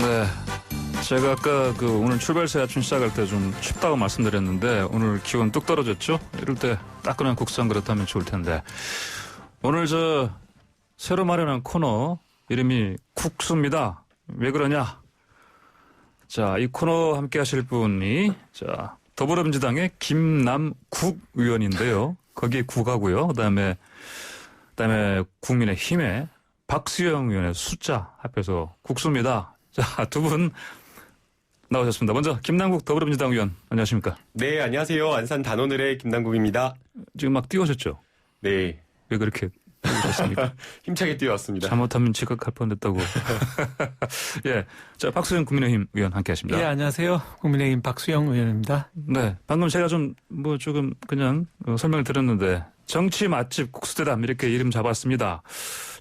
네, 제가 아까 오늘 출발새 아침 시작할 때 좀 춥다고 말씀드렸는데 오늘 기온 뚝 떨어졌죠? 이럴 때 따끈한 국수 한 그릇 하면 좋을 텐데 오늘 새로 마련한 코너 이름이 국수입니다. 왜 그러냐? 자, 이 코너 함께 하실 분이 더불어민주당의 김남국 의원인데요. 거기에 국하고요. 그다음에 국민의힘의 박수영 의원의 숫자 합해서 국수입니다. 자, 두 분 나오셨습니다. 먼저 김남국 더불어민주당 의원 안녕하십니까? 네, 안녕하세요. 안산 단오늘의 김남국입니다. 지금 막 뛰어오셨죠? 네. 왜 그렇게 뛰어오셨습니까? 힘차게 뛰어왔습니다. 잘못하면 지각할 뻔했다고. 예, 자 박수영 국민의힘 의원 함께하십니다. 예, 안녕하세요. 국민의힘 박수영 의원입니다. 네, 방금 제가 조금 그냥 설명을 드렸는데 정치 맛집 국수대담 이렇게 이름 잡았습니다.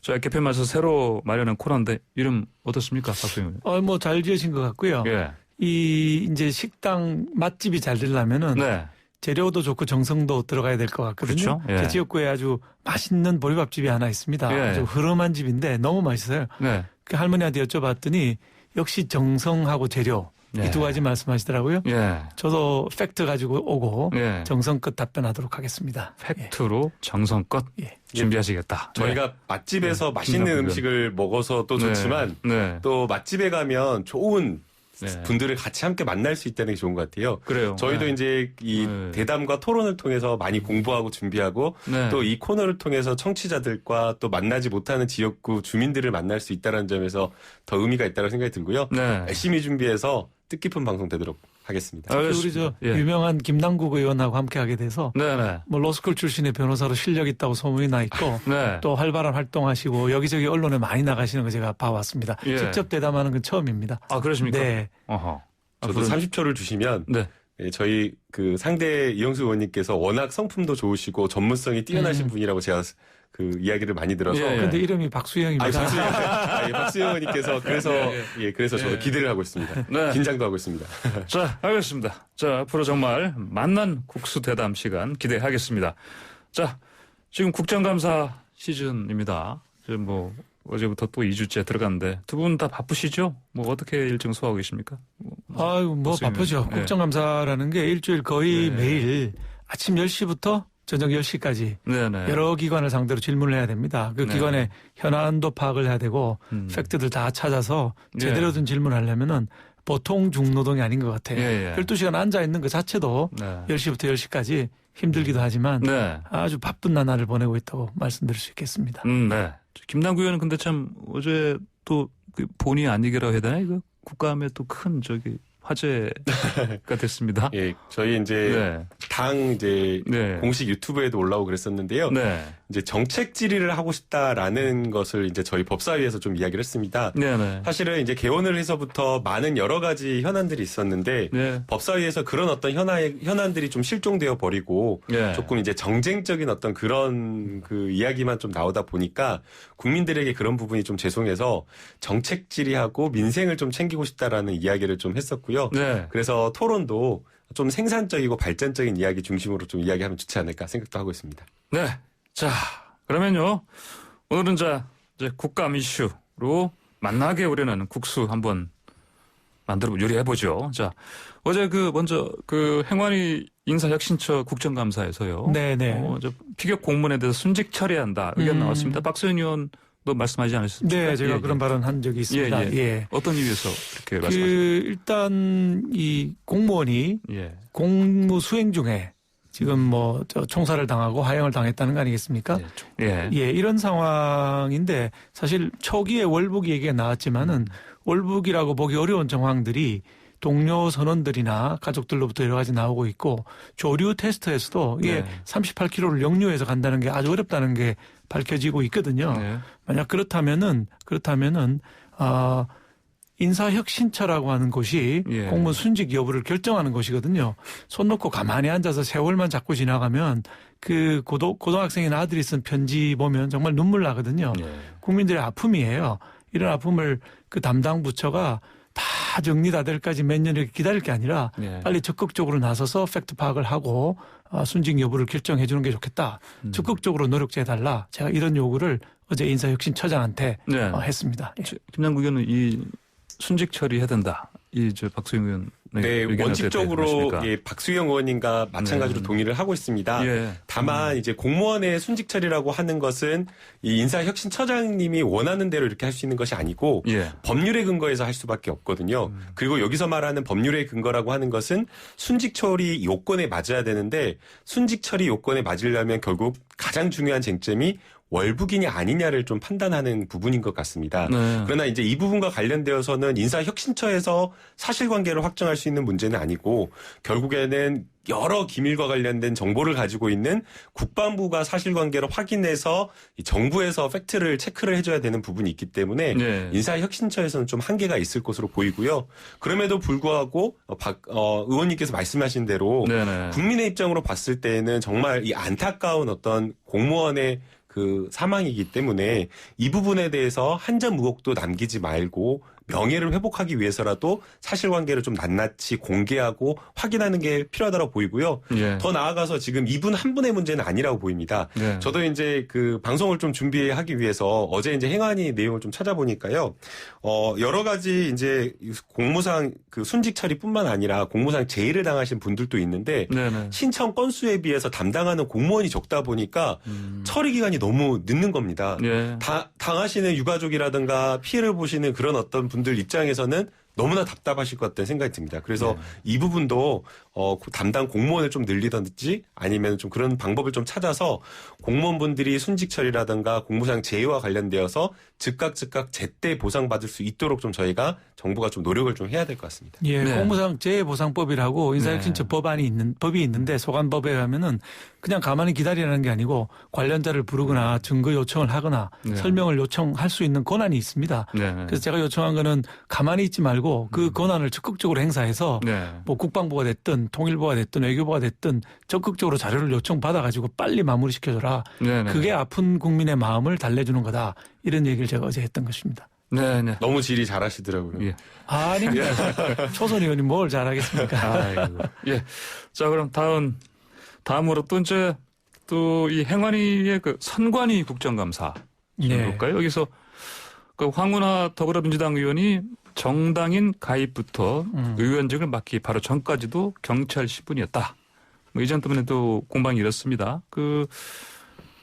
자, 개편 맞춰서 새로 마련한 코너인데 이름 어떻습니까, 박수영 의원? 잘 지으신 것 같고요. 예. 이제 식당 맛집이 잘 되려면은 네. 재료도 좋고 정성도 들어가야 될 것 같거든요. 그렇죠. 예. 제 지역구에 아주 맛있는 보리밥집이 하나 있습니다. 예. 아주 흐름한 집인데 너무 맛있어요. 네. 그 할머니한테 여쭤봤더니 역시 정성하고 재료 예. 이 두 가지 말씀하시더라고요. 예. 저도 팩트 가지고 오고 예. 정성껏 답변하도록 하겠습니다. 팩트로 정성껏 예. 준비하시겠다. 저희가 맛집에서 네. 맛있는 김남국 음식을 먹어서 또 네. 좋지만 네. 또 맛집에 가면 좋은 네. 분들을 같이 함께 만날 수 있다는 게 좋은 것 같아요. 그래요. 저희도 네. 이제 이 네. 대담과 토론을 통해서 많이 공부하고 준비하고 네. 또 이 코너를 통해서 청취자들과 또 만나지 못하는 지역구 주민들을 만날 수 있다는 점에서 더 의미가 있다고 생각이 들고요. 네. 열심히 준비해서 뜻깊은 방송 되도록 하겠습니다. 특히 우리 예. 유명한 김남국 의원하고 함께하게 돼서 네네. 로스쿨 출신의 변호사로 실력 있다고 소문이 나 있고 네. 또 활발한 활동하시고 여기저기 언론에 많이 나가시는 거 제가 봐왔습니다. 예. 직접 대담하는 건 처음입니다. 아, 그러십니까? 네. 어허. 저도 30초를 주시면 네. 저희 상대 이영수 의원님께서 워낙 성품도 좋으시고 전문성이 뛰어나신 분이라고 제가 이야기를 많이 들어서. 예, 예. 근데 이름이 박수영입니다. 박수영 의원님께서 그래서 저도 기대를 하고 있습니다. 네. 긴장도 하고 있습니다. 자, 알겠습니다. 자, 앞으로 정말 만난 국수 대담 시간 기대하겠습니다. 자, 지금 국정감사 시즌입니다. 지금 어제부터 또 2주째 들어갔는데 두 분 다 바쁘시죠? 어떻게 일정 소화하고 계십니까? 바쁘죠. 네. 국정감사라는 게 일주일 거의 네. 매일 아침 10시부터 저녁 10시까지 네네. 여러 기관을 상대로 질문을 해야 됩니다. 그 네. 기관의 현안도 파악을 해야 되고 팩트들 다 찾아서 제대로 된 질문을 하려면은 보통 중노동이 아닌 것 같아요. 예, 예. 12시간 앉아있는 것 자체도 네. 10시부터 10시까지 힘들기도 하지만 네. 아주 바쁜 나날을 보내고 있다고 말씀드릴 수 있겠습니다. 네. 김남국 의원은 근데 참 어제 또 본의 아니게라고 해야 되나? 이거 국감에 또 큰 화제가 됐습니다. 예, 저희 이제 네. 당 네. 공식 유튜브에도 올라오고 그랬었는데요. 네. 이제 정책 질의를 하고 싶다라는 것을 이제 저희 법사위에서 좀 이야기를 했습니다. 네네. 사실은 이제 개원을 해서부터 많은 여러 가지 현안들이 있었는데 네. 법사위에서 그런 어떤 현안들이 좀 실종되어 버리고 네. 조금 이제 정쟁적인 어떤 그런 이야기만 좀 나오다 보니까 국민들에게 그런 부분이 좀 죄송해서 정책 질의하고 민생을 좀 챙기고 싶다라는 이야기를 좀 했었고요. 네. 그래서 토론도 좀 생산적이고 발전적인 이야기 중심으로 좀 이야기하면 좋지 않을까 생각도 하고 있습니다. 네. 자, 그러면요. 오늘은 이제 국감 이슈로 만나게 우려나는 국수 한번 요리해보죠. 자, 어제 먼저 행안위 인사혁신처 국정감사에서요. 네네. 피격 공문에 대해서 순직 처리한다. 의견 나왔습니다. 박수현 의원도 말씀하지 않으셨습니까? 네, 제가 예, 그런 발언 한 적이 있습니다. 예. 어떤 이유에서 그렇게 말씀하셨습니까? 일단 이 공무원이 예. 공무 수행 중에 지금 총살을 당하고 하형을 당했다는 거 아니겠습니까? 예. 예, 이런 상황인데 사실 초기에 월북 얘기가 나왔지만은 월북이라고 보기 어려운 정황들이 동료 선원들이나 가족들로부터 여러 가지 나오고 있고 조류 테스트에서도 이게 38km를 역류해서 간다는 게 아주 어렵다는 게 밝혀지고 있거든요. 네. 만약 그렇다면은 인사혁신처라고 하는 곳이 예. 공무원 순직 여부를 결정하는 곳이거든요. 손 놓고 가만히 앉아서 세월만 자꾸 지나가면 고등학생인 아들이 쓴 편지 보면 정말 눈물 나거든요. 예. 국민들의 아픔이에요. 이런 아픔을 담당 부처가 다 정리 다 될까지 몇 년을 기다릴 게 아니라 빨리 적극적으로 나서서 팩트 파악을 하고 순직 여부를 결정해 주는 게 좋겠다. 적극적으로 노력해달라. 제가 이런 요구를 어제 인사혁신처장한테 했습니다. 예. 김남국 의원은 이 순직 처리해야 된다. 이 박수영 의원 네, 원칙적으로 예, 박수영 의원님과 마찬가지로 네. 동의를 하고 있습니다. 예. 다만 이제 공무원의 순직 처리라고 하는 것은 이 인사혁신처장님이 원하는 대로 이렇게 할 수 있는 것이 아니고 예. 법률에 근거해서 할 수밖에 없거든요. 그리고 여기서 말하는 법률의 근거라고 하는 것은 순직 처리 요건에 맞아야 되는데 순직 처리 요건에 맞으려면 결국 가장 중요한 쟁점이 월북인이 아니냐를 좀 판단하는 부분인 것 같습니다. 네. 그러나 이제 이 부분과 관련되어서는 인사혁신처에서 사실관계를 확정할 수 있는 문제는 아니고 결국에는 여러 기밀과 관련된 정보를 가지고 있는 국방부가 사실관계를 확인해서 이 정부에서 팩트를 체크를 해줘야 되는 부분이 있기 때문에 네. 인사혁신처에서는 좀 한계가 있을 것으로 보이고요. 그럼에도 불구하고 의원님께서 말씀하신 대로 네네. 국민의 입장으로 봤을 때에는 정말 이 안타까운 어떤 공무원의 그 사망이기 때문에 이 부분에 대해서 한 점 의혹도 남기지 말고 명예를 회복하기 위해서라도 사실관계를 좀 낱낱이 공개하고 확인하는 게 필요하다고 보이고요. 예. 더 나아가서 지금 이분 한 분의 문제는 아니라고 보입니다. 네. 저도 이제 그 방송을 좀 준비하기 위해서 어제 이제 행안위 내용을 좀 찾아보니까요. 여러 가지 이제 공무상 그 순직 처리뿐만 아니라 공무상 제의를 당하신 분들도 있는데 네네. 신청 건수에 비해서 담당하는 공무원이 적다 보니까 처리 기간이 너무 늦는 겁니다. 예. 당하시는 유가족이라든가 피해를 보시는 그런 어떤 분들 입장에서는 너무나 답답하실 것 같다는 생각이 듭니다. 그래서 이 부분도 담당 공무원을 좀 늘리든지 아니면 좀 그런 방법을 좀 찾아서 공무원분들이 순직 처리라든가 공무상 제의와 관련되어서 즉각 제때 보상받을 수 있도록 좀 저희가 정부가 좀 노력을 좀 해야 될 것 같습니다. 예, 네. 공무상 법이 인사혁신처 법이 있는데 소관법에 하면은 그냥 가만히 기다리라는 게 아니고 관련자를 부르거나 증거 요청을 하거나 네. 설명을 요청할 수 있는 권한이 있습니다. 네. 그래서 제가 요청한 거는 가만히 있지 말고 그 권한을 적극적으로 행사해서 네. 뭐 국방부가 됐든 통일부가 됐든 외교부가 됐든 적극적으로 자료를 요청받아가지고 빨리 마무리시켜줘라. 네네. 그게 아픈 국민의 마음을 달래주는 거다. 이런 얘기를 제가 어제 했던 것입니다. 네네. 너무 질의 잘하시더라고요. 예. 아닙니다. 초선 의원이 뭘 잘하겠습니까? 아이고. 예. 자, 그럼 다음으로 또 이제 또 이 행안위의 그 선관위 국정감사 좀 네. 볼까요? 여기서 그 황운하 더불어민주당 의원이 정당인 가입부터 의원직을 맡기 바로 전까지도 경찰 신분이었다. 뭐 이 점 때문에도 공방이 일었습니다.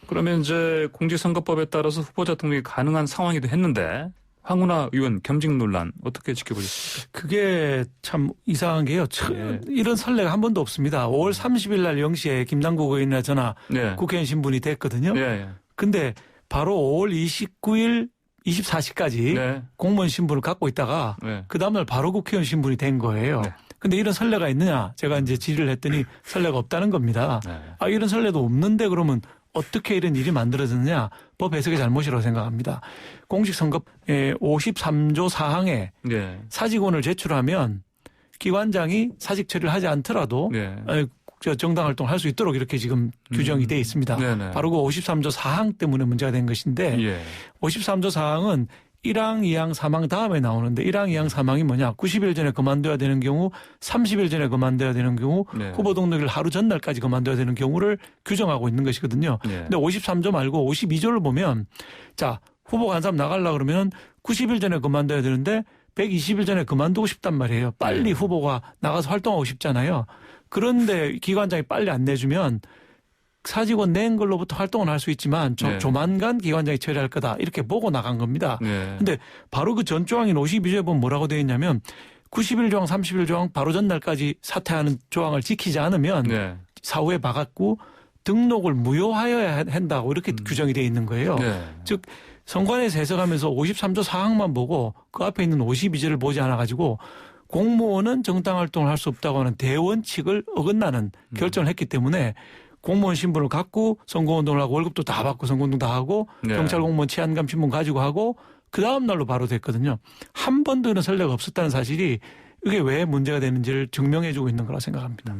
그러면 이제 공직선거법에 따라서 후보자 등록이 가능한 상황이기도 했는데 황운하 의원 겸직 논란 어떻게 지켜보셨습니까? 그게 참 이상한 게요. 예. 이런 선례가 한 번도 없습니다. 5월 30일 날 0시에 김남국 의원이나 저나 네. 국회의원 신분이 됐거든요. 예, 예. 근데 바로 5월 29일 24시까지 네. 공무원 신분을 갖고 있다가 네. 그 다음날 바로 국회의원 신분이 된 거예요. 네. 근데 이런 선례가 있느냐? 제가 이제 질의를 했더니 선례가 없다는 겁니다. 네. 이런 선례도 없는데 그러면 어떻게 이런 일이 만들어졌느냐? 법 해석의 잘못이라고 생각합니다. 공직선거 53조 4항에 네. 사직원을 제출하면 기관장이 사직 처리를 하지 않더라도 네. 정당 활동을 할 수 있도록 이렇게 지금 규정이 돼 있습니다. 네네. 바로 그 53조 4항 때문에 문제가 된 것인데 예. 53조 4항은 1항, 2항, 3항 다음에 나오는데 1항, 2항, 3항이 뭐냐? 90일 전에 그만둬야 되는 경우, 30일 전에 그만둬야 되는 경우, 네. 후보 등록일 하루 전날까지 그만둬야 되는 경우를 규정하고 있는 것이거든요. 네. 근데 53조 말고 52조를 보면 자, 후보가 한 사람 나가려고 그러면 90일 전에 그만둬야 되는데 120일 전에 그만두고 싶단 말이에요. 빨리 네. 후보가 나가서 활동하고 싶잖아요. 그런데 기관장이 빨리 안 내주면 사직원 낸 걸로부터 활동을 할 수 있지만 네. 조만간 기관장이 처리할 거다. 이렇게 보고 나간 겁니다. 네. 근데 바로 그 전 조항인 52조에 보면 뭐라고 되어 있냐면 90일 조항, 30일 조항 바로 전날까지 사퇴하는 조항을 지키지 않으면 네. 사후에 봐갖고 등록을 무효하여야 한다고 이렇게 규정이 되어 있는 거예요. 네. 즉 선관위에서 해석하면서 53조 4항만 보고 그 앞에 있는 52조를 보지 않아가지고 공무원은 정당 활동을 할 수 없다고 하는 대원칙을 어긋나는 결정을 했기 때문에 공무원 신분을 갖고 선거운동을 하고 월급도 다 받고 선거운동 다 하고 네. 경찰 공무원 치안감 신분 가지고 하고 그 다음 날로 바로 됐거든요. 한 번도 이런 선례가 없었다는 사실이 이게 왜 문제가 되는지를 증명해주고 있는 거라 생각합니다.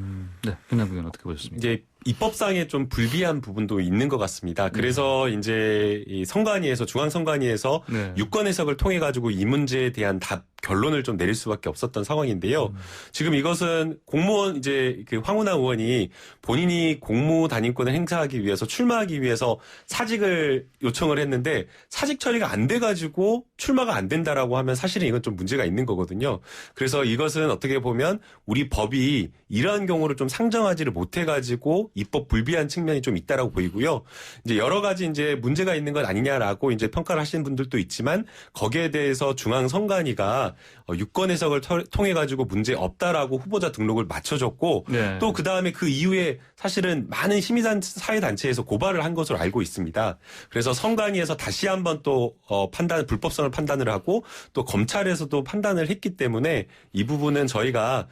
네. 김남국 의원 어떻게 보셨습니까? 이제 입법상에 좀 불비한 부분도 있는 것 같습니다. 그래서 이제 이 선관위에서 중앙선관위에서 네. 유권 해석을 통해 가지고 이 문제에 대한 답 결론을 좀 내릴 수밖에 없었던 상황인데요. 지금 이것은 공무원 이제 그 황운하 의원이 본인이 공무 단임권을 행사하기 위해서 출마하기 위해서 사직을 요청을 했는데 사직 처리가 안 돼가지고 출마가 안 된다라고 하면 사실은 이건 좀 문제가 있는 거거든요. 그래서 이것은 어떻게 보면 우리 법이 이러한 경우를 좀 상정하지를 못해가지고 입법 불비한 측면이 좀 있다라고 보이고요. 이제 여러 가지 이제 문제가 있는 것 아니냐라고 이제 평가를 하시는 분들도 있지만 거기에 대해서 중앙선관위가 유권 해석을 통해 가지고 문제 없다라고 후보자 등록을 맞춰줬고 네. 또 그 다음에 그 이후에 사실은 많은 시민사회단체에서 고발을 한 것으로 알고 있습니다. 그래서 선관위에서 다시 한번 또 불법성을 판단을 하고 또 검찰에서도 판단을 했기 때문에 이 부분은 저희가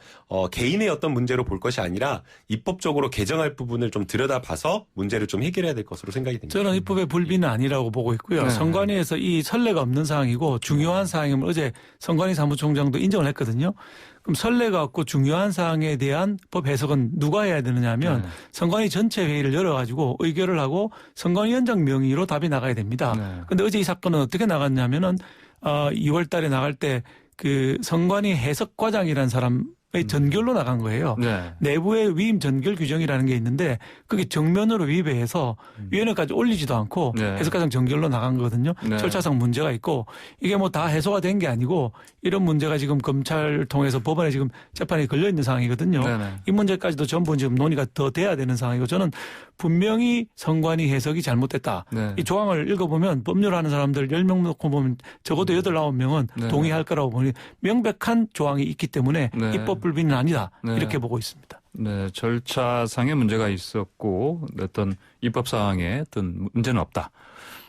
개인의 어떤 문제로 볼 것이 아니라 입법적으로 개정할 부분을 좀 들여다봐서 문제를 좀 해결해야 될 것으로 생각이 됩니다. 저는 입법의 불비는 아니라고 보고 있고요. 네. 선관위에서 이 선례가 없는 사항이고 중요한 사항임을 어제 선관위 사무총장도 인정을 했거든요. 그럼 선례가 없고 중요한 사항에 대한 법 해석은 누가 해야 되느냐 하면 네. 선관위 전체 회의를 열어가지고 의결을 하고 선관위원장 명의로 답이 나가야 됩니다. 그런데 어제 이 사건은 어떻게 나갔냐면은 2월 달에 나갈 때 그 선관위 해석과장이라는 사람의 전결로 나간 거예요. 네. 내부의 위임 전결 규정이라는 게 있는데 그게 정면으로 위배해서 위원회까지 올리지도 않고 네. 해석과장 전결로 나간 거거든요. 네. 절차상 문제가 있고 이게 뭐 다 해소가 된 게 아니고 이런 문제가 지금 검찰 통해서 법원에 지금 재판에 걸려 있는 상황이거든요. 네네. 이 문제까지도 전부 지금 논의가 더 돼야 되는 상황이고 저는 분명히 선관위 해석이 잘못됐다. 네. 이 조항을 읽어보면 법률하는 사람들 10명 놓고 보면 적어도 8, 9명은 네. 동의할 거라고 보니 명백한 조항이 있기 때문에 네. 입법 불비는 아니다. 네. 이렇게 보고 있습니다. 네, 절차상의 문제가 있었고 어떤 입법 사항에 어떤 문제는 없다.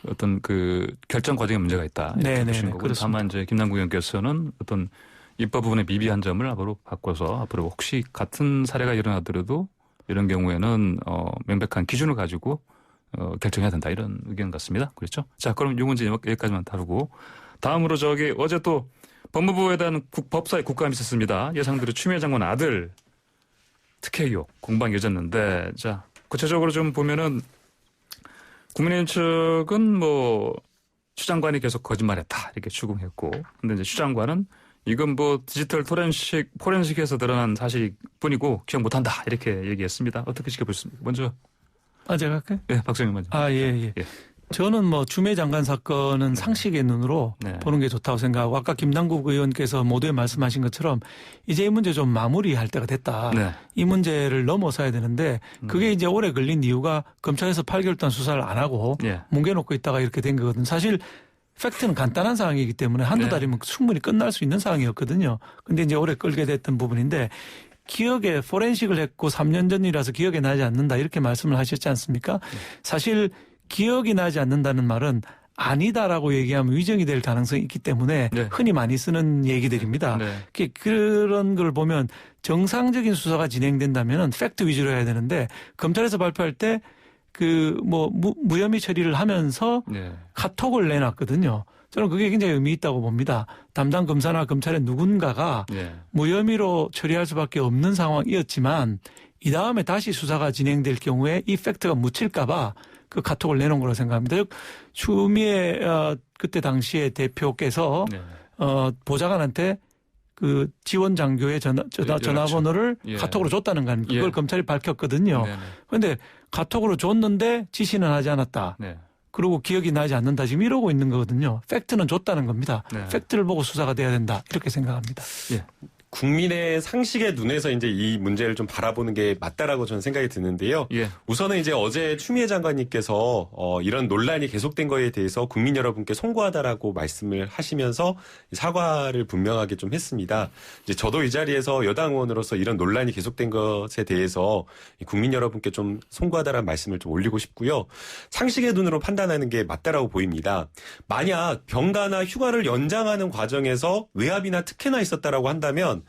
어떤 그 결정 과정에 문제가 있다. 이렇게 네, 보시는 네, 거고 그렇습니다. 다만 이제 김남국 의원께서는 어떤 입법 부분의 미비한 점을 앞으로 바꿔서 앞으로 혹시 같은 사례가 일어나더라도 이런 경우에는 명백한 기준을 가지고 결정해야 된다 이런 의견 같습니다. 그렇죠? 자, 그럼 이 문제 여기까지만 다루고 다음으로 어제 또 법무부에 대한 법사위 국감이 있었습니다. 예상대로 추미애 장관 아들 특혜 의혹 공방이 이어졌는데 자 구체적으로 좀 보면은 국민의힘 측은 뭐 추 장관이 계속 거짓말했다 이렇게 추궁했고 근데 이제 추 장관은 이건 뭐 디지털 포렌식에서 드러난 사실뿐이고 기억 못한다 이렇게 얘기했습니다. 어떻게 지켜보셨습니까? 먼저 제가 할까요? 예, 박정희 먼저. 예. 저는 뭐 추미애 장관 사건은 상식의 눈으로 네. 보는 게 좋다고 생각하고 아까 김남국 의원께서 모두에 말씀하신 것처럼 이제 이 문제 좀 마무리할 때가 됐다. 네. 이 문제를 넘어서야 되는데 그게 이제 오래 걸린 이유가 검찰에서 8개월 동안 수사를 안 하고 예. 뭉개놓고 있다가 이렇게 된 거거든요. 사실 팩트는 간단한 사항이기 때문에 한두 네. 달이면 충분히 끝날 수 있는 사항이었거든요. 근데 이제 오래 끌게 됐던 부분인데 기억에 포렌식을 했고 3년 전이라서 기억에 나지 않는다 이렇게 말씀을 하셨지 않습니까? 사실 기억이 나지 않는다는 말은 아니다라고 얘기하면 위정이 될 가능성이 있기 때문에 네. 흔히 많이 쓰는 얘기들입니다. 네. 그런 걸 보면 정상적인 수사가 진행된다면 팩트 위주로 해야 되는데 검찰에서 발표할 때 무혐의 처리를 하면서 네. 카톡을 내놨거든요. 저는 그게 굉장히 의미 있다고 봅니다. 담당 검사나 검찰의 누군가가 네. 무혐의로 처리할 수밖에 없는 상황이었지만 이 다음에 다시 수사가 진행될 경우에 이 팩트가 묻힐까 봐 그 카톡을 내놓은 거라고 생각합니다. 추미애 그때 당시에 대표께서 네. 보좌관한테 그 지원 장교의 전화번호를 예. 카톡으로 줬다는 거 아닙니까? 그걸 예. 검찰이 밝혔거든요. 네. 그런데 카톡으로 줬는데 지시는 하지 않았다. 네. 그리고 기억이 나지 않는다. 지금 이러고 있는 거거든요. 팩트는 줬다는 겁니다. 네. 팩트를 보고 수사가 돼야 된다. 이렇게 생각합니다. 예. 국민의 상식의 눈에서 이제 이 문제를 좀 바라보는 게 맞다라고 저는 생각이 드는데요. 예. 우선은 이제 어제 추미애 장관님께서 이런 논란이 계속된 거에 대해서 국민 여러분께 송구하다라고 말씀을 하시면서 사과를 분명하게 좀 했습니다. 이제 저도 이 자리에서 여당 의원으로서 이런 논란이 계속된 것에 대해서 국민 여러분께 좀 송구하다라는 말씀을 좀 올리고 싶고요. 상식의 눈으로 판단하는 게 맞다라고 보입니다. 만약 병가나 휴가를 연장하는 과정에서 외압이나 특혜나 있었다라고 한다면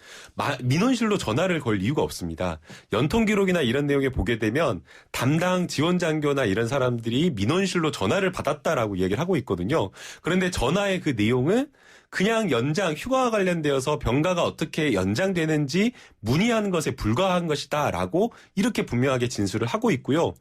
민원실로 전화를 걸 이유가 없습니다. 연통 기록이나 이런 내용에 보게 되면 담당 지원 장교나 이런 사람들이 민원실로 전화를 받았다라고 얘기를 하고 있거든요. 그런데 전화의 그 내용은 그냥 연장, 휴가와 관련되어서 병가가 어떻게 연장되는지 문의하는 것에 불과한 것이다라고 이렇게 분명하게 진술을 하고 있고요.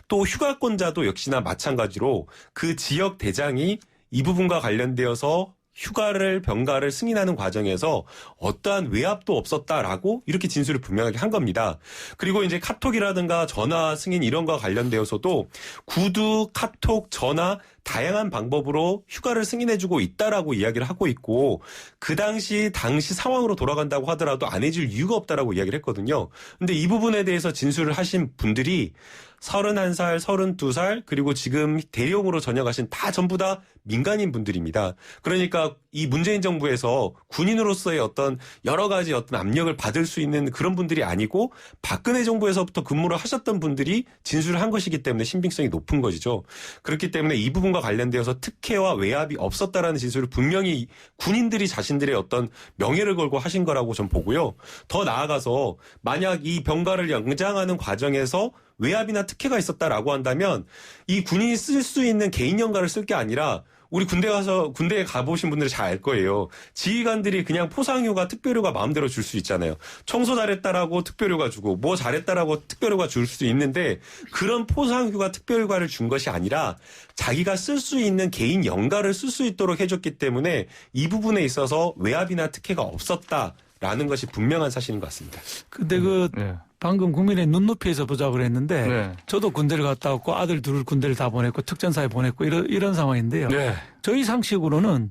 또 휴가권자도 역시나 마찬가지로 그 지역 대장이 이 부분과 관련되어서 휴가를 병가를 승인하는 과정에서 어떠한 외압도 없었다라고 이렇게 진술을 분명하게 한 겁니다. 그리고 이제 카톡이라든가 전화 승인 이런 거와 관련되어서도 구두, 카톡, 전화 다양한 방법으로 휴가를 승인해주고 있다라고 이야기를 하고 있고 그 당시 상황으로 돌아간다고 하더라도 안 해줄 이유가 없다라고 이야기를 했거든요. 근데 이 부분에 대해서 진술을 하신 분들이 31살, 32살 그리고 지금 대령으로 전역하신 다 전부 다 민간인 분들입니다. 그러니까 이 문재인 정부에서 군인으로서의 어떤 여러 가지 어떤 압력을 받을 수 있는 그런 분들이 아니고 박근혜 정부에서부터 근무를 하셨던 분들이 진술을 한 것이기 때문에 신빙성이 높은 것이죠. 그렇기 때문에 이 부분과 관련되어서 특혜와 외압이 없었다라는 진술을 분명히 군인들이 자신들의 어떤 명예를 걸고 하신 거라고 전 보고요. 더 나아가서 만약 이 병가를 연장하는 과정에서 외압이나 특혜가 있었다라고 한다면 이 군인이 쓸 수 있는 개인 연가를 쓸 게 아니라 우리 군대에 가보신 분들이 잘 알 거예요. 지휘관들이 그냥 포상휴가, 특별휴가 마음대로 줄 수 있잖아요. 청소 잘했다라고 특별휴가 주고 뭐 잘했다라고 특별휴가 줄 수 있는데 그런 포상휴가, 특별휴가를 준 것이 아니라 자기가 쓸 수 있는 개인 연가를 쓸 수 있도록 해줬기 때문에 이 부분에 있어서 외압이나 특혜가 없었다라는 것이 분명한 사실인 것 같습니다. 근데 네. 방금 국민의 눈높이에서 보자고 그랬는데 네. 저도 군대를 갔다 왔고 아들 둘 군대를 다 보냈고 특전사에 보냈고 이런 상황인데요. 네. 저희 상식으로는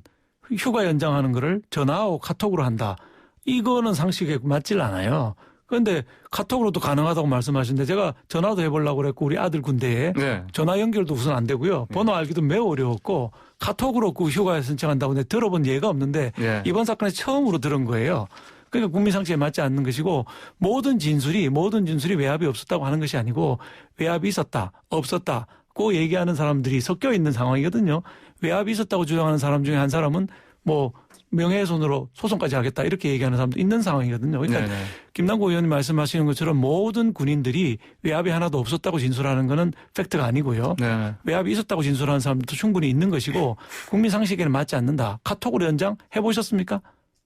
휴가 연장하는 거를 전화하고 카톡으로 한다. 이거는 상식에 맞질 않아요. 그런데 카톡으로도 가능하다고 말씀하시는데 제가 전화도 해보려고 그랬고 우리 아들 군대에 네. 전화 연결도 우선 안 되고요. 번호 알기도 매우 어려웠고 카톡으로 그 휴가 신청한다고 내가 들어본 예가 없는데 네. 이번 사건에 처음으로 들은 거예요. 그러니까 국민 상식에 맞지 않는 것이고 모든 진술이 외압이 없었다고 하는 것이 아니고 외압이 있었다, 없었다고 얘기하는 사람들이 섞여 있는 상황이거든요. 외압이 있었다고 주장하는 사람 중에 한 사람은 뭐 명예훼손으로 소송까지 하겠다 이렇게 얘기하는 사람도 있는 상황이거든요. 그러니까 네네. 김남국 의원님 말씀하시는 것처럼 모든 군인들이 외압이 하나도 없었다고 진술하는 것은 팩트가 아니고요. 네. 외압이 있었다고 진술하는 사람들도 충분히 있는 것이고 국민 상식에는 맞지 않는다. 카톡으로 연장 해보셨습니까?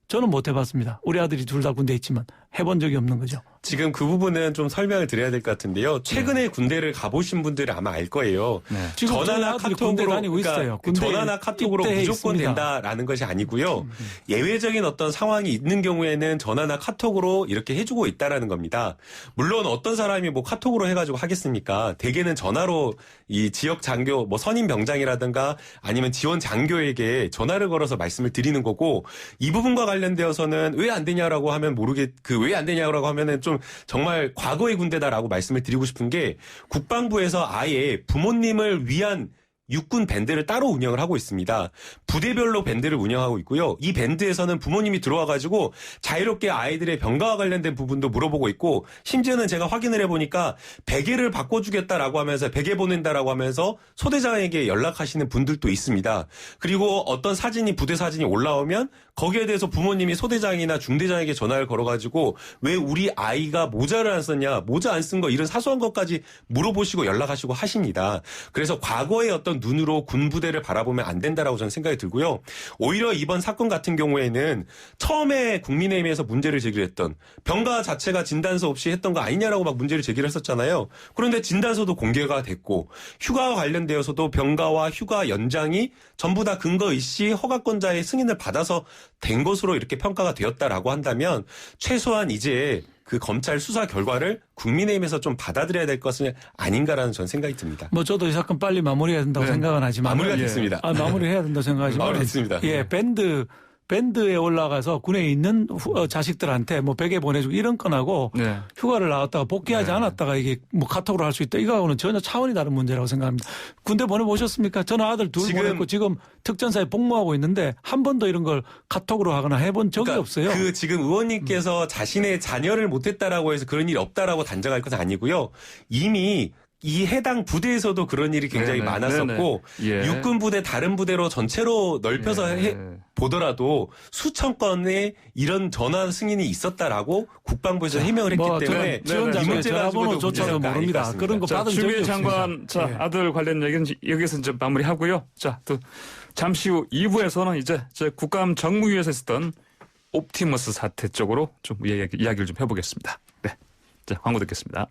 저는 못 해봤습니다. 우리 아들이 둘 다 군대에 있지만 해본 적이 없는 거죠. 지금 그 부분은 좀 설명을 드려야 될 것 같은데요. 최근에 군대를 가보신 분들은 아마 알 거예요. 네. 지금 전화나 저희 아들이 군대 카톡으로 다니고 있어요. 군대 전화나 카톡으로 입대해 무조건 있습니다. 된다라는 것이 아니고요. 예외적인 어떤 상황이 있는 경우에는 전화나 카톡으로 이렇게 해주고 있다라는 겁니다. 물론 어떤 사람이 뭐 카톡으로 해가지고 하겠습니까? 대개는 전화로 이 지역 장교 뭐 선임 병장이라든가 아니면 지원 장교에게 전화를 걸어서 말씀을 드리는 거고 이 부분과 관련되어서는 왜 안 되냐라고 하면 왜 안 되냐라고 하면은 좀 정말 과거의 군대다라고 말씀을 드리고 싶은 게 국방부에서 아예 부모님을 위한 육군 밴드를 따로 운영을 하고 있습니다. 부대별로 밴드를 운영하고 있고요. 이 밴드에서는 부모님이 들어와가지고 자유롭게 아이들의 병가와 관련된 부분도 물어보고 있고 심지어는 제가 확인을 해보니까 베개를 바꿔주겠다라고 하면서 베개 보낸다라고 하면서 소대장에게 연락하시는 분들도 있습니다. 그리고 어떤 부대 사진이 올라오면 거기에 대해서 부모님이 소대장이나 중대장에게 전화를 걸어가지고 왜 우리 아이가 모자를 안 썼냐, 모자 안 쓴 거 이런 사소한 것까지 물어보시고 연락하시고 하십니다. 그래서 과거의 어떤 눈으로 군부대를 바라보면 안 된다라고 저는 생각이 들고요. 오히려 이번 사건 같은 경우에는 처음에 국민의힘에서 문제를 제기했던 병가 자체가 진단서 없이 했던 거 아니냐라고 막 문제를 제기를 했었잖아요. 그런데 진단서도 공개가 됐고 휴가와 관련되어서도 병가와 휴가 연장이 전부 다 근거 일시 허가권자의 승인을 받아서 된 것으로 이렇게 평가가 되었다라고 한다면 최소한 이제 그 검찰 수사 결과를 국민의힘에서 좀 받아들여야 될 것은 아닌가라는 전 생각이 듭니다. 뭐 저도 이 사건 빨리 마무리해야 된다고 네. 생각은 하지만 마무리가 됐습니다. 마무리해야 된다고 생각하지만 마무리됐습니다. 예, 밴드에 올라가서 군에 있는 자식들한테 뭐 베개 보내주고 이런 건하고 네. 휴가를 나왔다가 복귀하지 않았다가 이게 뭐 카톡으로 할 수 있다. 이거하고는 전혀 차원이 다른 문제라고 생각합니다. 군대 보내보셨습니까? 저는 아들 둘 보냈고 지금 특전사에 복무하고 있는데 한 번도 이런 걸 카톡으로 하거나 해본 적이 없어요. 그 지금 의원님께서 자신의 자녀를 못했다라고 해서 그런 일이 없다라고 단정할 것은 아니고요. 이미 이 해당 부대에서도 그런 일이 굉장히 네네, 많았었고 네네. 예. 육군 부대 다른 부대로 전체로 넓혀서 예. 보더라도 수천 건의 이런 전화 승인이 있었다라고 국방부에서 해명을 했기 뭐 때문에 지원자의 이 문제 가지고도 전화번호조차도 문제가 아닐 모릅니다. 것 같습니다. 그런 거 자, 받은 적이 추미애 없습니다. 장관, 자, 예. 아들 관련 얘기는 여기서 이제 마무리하고요. 자, 또 잠시 후 2부에서는 이제 국감 정무위에서 있었던 옵티머스 사태 쪽으로 좀 이야기를 좀 해보겠습니다. 네, 자, 광고 듣겠습니다.